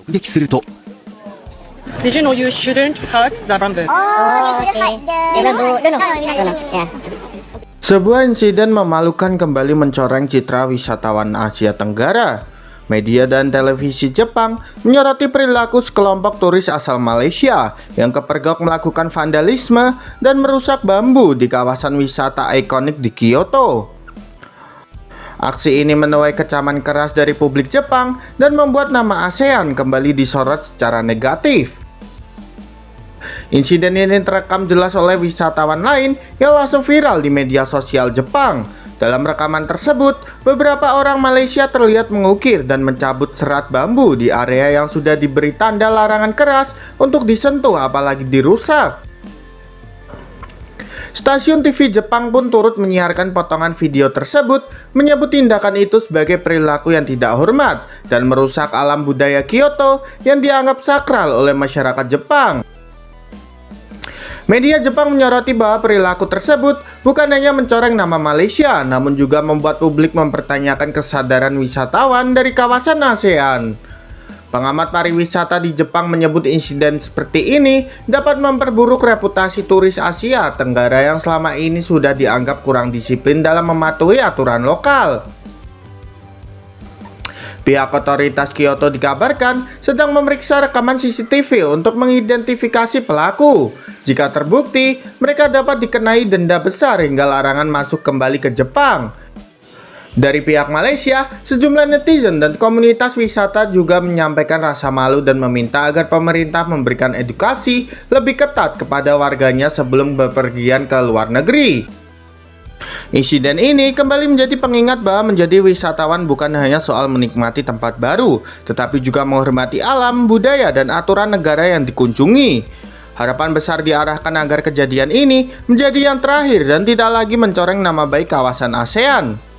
撃すると Did you know you shouldn't hurt the bamboo? Oh, okay. The bamboo. No. Yeah. Sebuah insiden memalukan kembali mencoreng citra wisatawan Asia Tenggara. Media dan televisi Jepang menyoroti perilaku sekelompok turis asal Malaysia yang kepergok melakukan vandalisme dan merusak bambu di kawasan wisata ikonik di Kyoto. Aksi ini menuai kecaman keras dari publik Jepang dan membuat nama ASEAN kembali disorot secara negatif. Insiden ini terekam jelas oleh wisatawan lain yang langsung viral di media sosial Jepang. Dalam rekaman tersebut, beberapa orang Malaysia terlihat mengukir dan mencabut serat bambu di area yang sudah diberi tanda larangan keras untuk disentuh apalagi dirusak. Stasiun TV Jepang pun turut menyiarkan potongan video tersebut, menyebut tindakan itu sebagai perilaku yang tidak hormat dan merusak alam budaya Kyoto yang dianggap sakral oleh masyarakat Jepang. Media Jepang menyoroti bahwa perilaku tersebut bukan hanya mencoreng nama Malaysia, namun juga membuat publik mempertanyakan kesadaran wisatawan dari kawasan ASEAN. Pengamat pariwisata di Jepang menyebut insiden seperti ini dapat memperburuk reputasi turis Asia Tenggara yang selama ini sudah dianggap kurang disiplin dalam mematuhi aturan lokal. Pihak otoritas Kyoto dikabarkan sedang memeriksa rekaman CCTV untuk mengidentifikasi pelaku. Jika terbukti, mereka dapat dikenai denda besar hingga larangan masuk kembali ke Jepang. Dari pihak Malaysia, sejumlah netizen dan komunitas wisata juga menyampaikan rasa malu dan meminta agar pemerintah memberikan edukasi lebih ketat kepada warganya sebelum bepergian ke luar negeri. Insiden ini kembali menjadi pengingat bahwa menjadi wisatawan bukan hanya soal menikmati tempat baru, tetapi juga menghormati alam, budaya, dan aturan negara yang dikunjungi. Harapan besar diarahkan agar kejadian ini menjadi yang terakhir dan tidak lagi mencoreng nama baik kawasan ASEAN.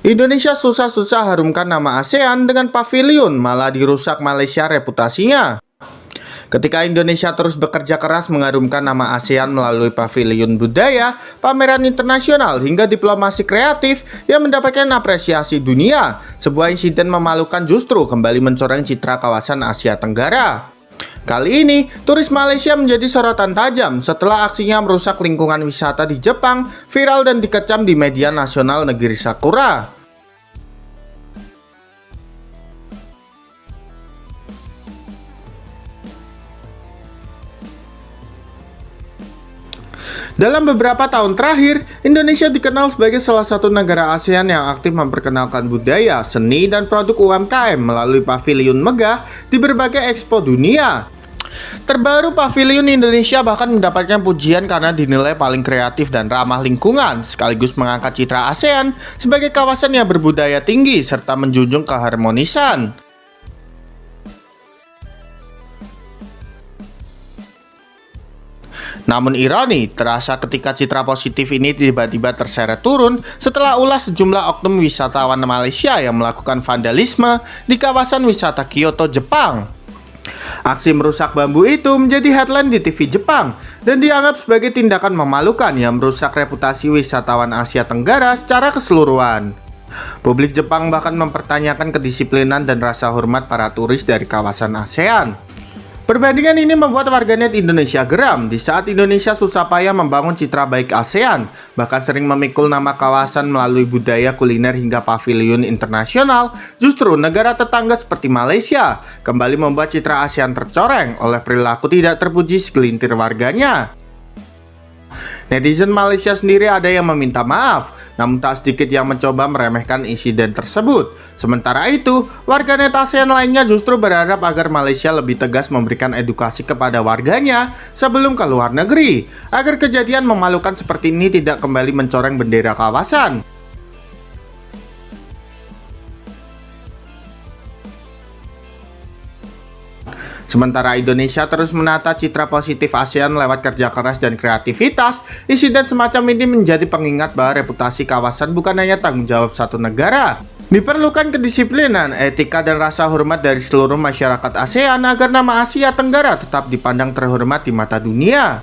Indonesia susah-susah harumkan nama ASEAN dengan pavilion, malah dirusak Malaysia reputasinya. Ketika Indonesia terus bekerja keras mengharumkan nama ASEAN melalui pavilion budaya, pameran internasional, hingga diplomasi kreatif yang mendapatkan apresiasi dunia, sebuah insiden memalukan justru kembali mencoreng citra kawasan Asia Tenggara. Kali ini, turis Malaysia menjadi sorotan tajam setelah aksinya merusak lingkungan wisata di Jepang, viral dan dikecam di media nasional negeri Sakura. Dalam beberapa tahun terakhir, Indonesia dikenal sebagai salah satu negara ASEAN yang aktif memperkenalkan budaya, seni, dan produk UMKM melalui pavilion megah di berbagai ekspo dunia. Terbaru, pavilion Indonesia bahkan mendapatkan pujian karena dinilai paling kreatif dan ramah lingkungan, sekaligus mengangkat citra ASEAN sebagai kawasan yang berbudaya tinggi serta menjunjung keharmonisan. Namun ironi, terasa ketika citra positif ini tiba-tiba terseret turun setelah ulah sejumlah oknum wisatawan Malaysia yang melakukan vandalisme di kawasan wisata Kyoto, Jepang. Aksi merusak bambu itu menjadi headline di TV Jepang dan dianggap sebagai tindakan memalukan yang merusak reputasi wisatawan Asia Tenggara secara keseluruhan. Publik Jepang bahkan mempertanyakan kedisiplinan dan rasa hormat para turis dari kawasan ASEAN. Perbandingan ini membuat warganet Indonesia geram di saat Indonesia susah payah membangun citra baik ASEAN, bahkan sering memikul nama kawasan melalui budaya kuliner hingga pavilion internasional. Justru negara tetangga seperti Malaysia kembali membuat citra ASEAN tercoreng oleh perilaku tidak terpuji segelintir warganya. Netizen Malaysia sendiri ada yang meminta maaf, namun tak sedikit yang mencoba meremehkan insiden tersebut. Sementara itu, warganet ASEAN lainnya justru berharap agar Malaysia lebih tegas memberikan edukasi kepada warganya sebelum ke luar negeri, agar kejadian memalukan seperti ini tidak kembali mencoreng bendera kawasan. Sementara Indonesia terus menata citra positif ASEAN lewat kerja keras dan kreativitas, insiden semacam ini menjadi pengingat bahwa reputasi kawasan bukan hanya tanggung jawab satu negara. Diperlukan kedisiplinan, etika, dan rasa hormat dari seluruh masyarakat ASEAN agar nama Asia Tenggara tetap dipandang terhormat di mata dunia.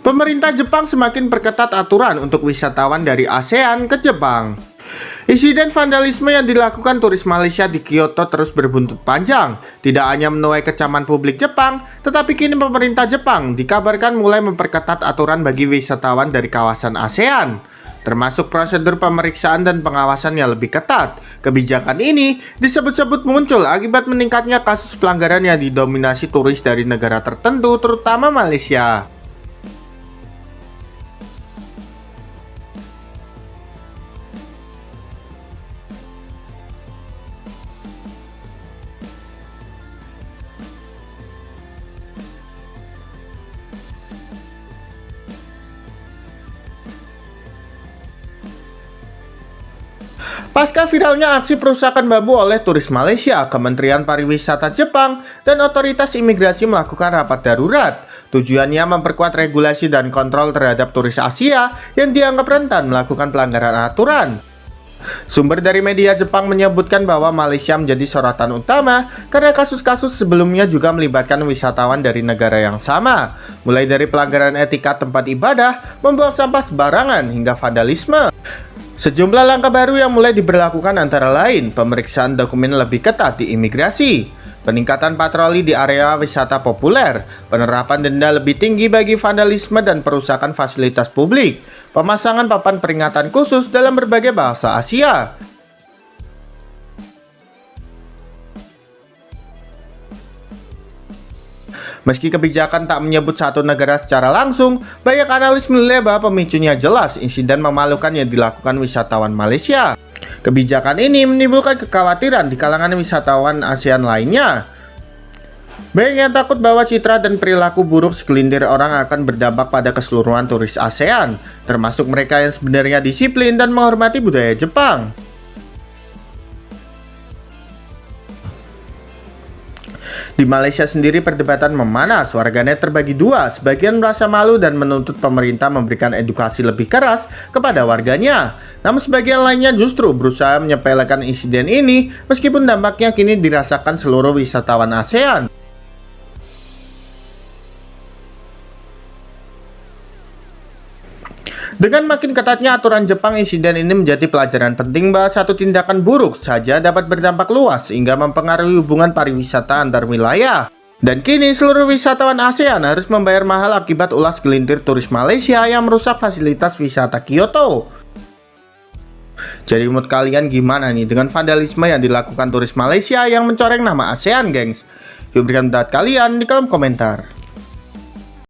Pemerintah Jepang semakin perketat aturan untuk wisatawan dari ASEAN ke Jepang. Insiden vandalisme yang dilakukan turis Malaysia di Kyoto terus berbuntut panjang. Tidak hanya menuai kecaman publik Jepang, tetapi kini pemerintah Jepang dikabarkan mulai memperketat aturan bagi wisatawan dari kawasan ASEAN, termasuk prosedur pemeriksaan dan pengawasan yang lebih ketat. Kebijakan ini disebut-sebut muncul akibat meningkatnya kasus pelanggaran yang didominasi turis dari negara tertentu, terutama Malaysia. Pasca viralnya aksi perusakan bambu oleh turis Malaysia, Kementerian Pariwisata Jepang dan otoritas imigrasi melakukan rapat darurat. Tujuannya memperkuat regulasi dan kontrol terhadap turis Asia yang dianggap rentan melakukan pelanggaran aturan. Sumber dari media Jepang menyebutkan bahwa Malaysia menjadi sorotan utama karena kasus-kasus sebelumnya juga melibatkan wisatawan dari negara yang sama, mulai dari pelanggaran etika tempat ibadah, membuang sampah sembarangan, hingga vandalisme. Sejumlah langkah baru yang mulai diberlakukan antara lain pemeriksaan dokumen lebih ketat di imigrasi, peningkatan patroli di area wisata populer, penerapan denda lebih tinggi bagi vandalisme dan perusakan fasilitas publik, pemasangan papan peringatan khusus dalam berbagai bahasa Asia. Meski kebijakan tak menyebut satu negara secara langsung, banyak analis menilai bahwa pemicunya jelas insiden memalukan yang dilakukan wisatawan Malaysia. Kebijakan ini menimbulkan kekhawatiran di kalangan wisatawan ASEAN lainnya. Banyak yang takut bahwa citra dan perilaku buruk segelintir orang akan berdampak pada keseluruhan turis ASEAN, termasuk mereka yang sebenarnya disiplin dan menghormati budaya Jepang. Di Malaysia sendiri perdebatan memanas, warganet terbagi dua, sebagian merasa malu dan menuntut pemerintah memberikan edukasi lebih keras kepada warganya. Namun sebagian lainnya justru berusaha menyepelekan insiden ini meskipun dampaknya kini dirasakan seluruh wisatawan ASEAN. Dengan makin ketatnya aturan Jepang, insiden ini menjadi pelajaran penting bahwa satu tindakan buruk saja dapat berdampak luas hingga mempengaruhi hubungan pariwisata antar wilayah. Dan kini seluruh wisatawan ASEAN harus membayar mahal akibat ulah segelintir turis Malaysia yang merusak fasilitas wisata Kyoto. Jadi menurut kalian gimana nih dengan vandalisme yang dilakukan turis Malaysia yang mencoreng nama ASEAN, gengs? Yuk berikan pendapat kalian di kolom komentar.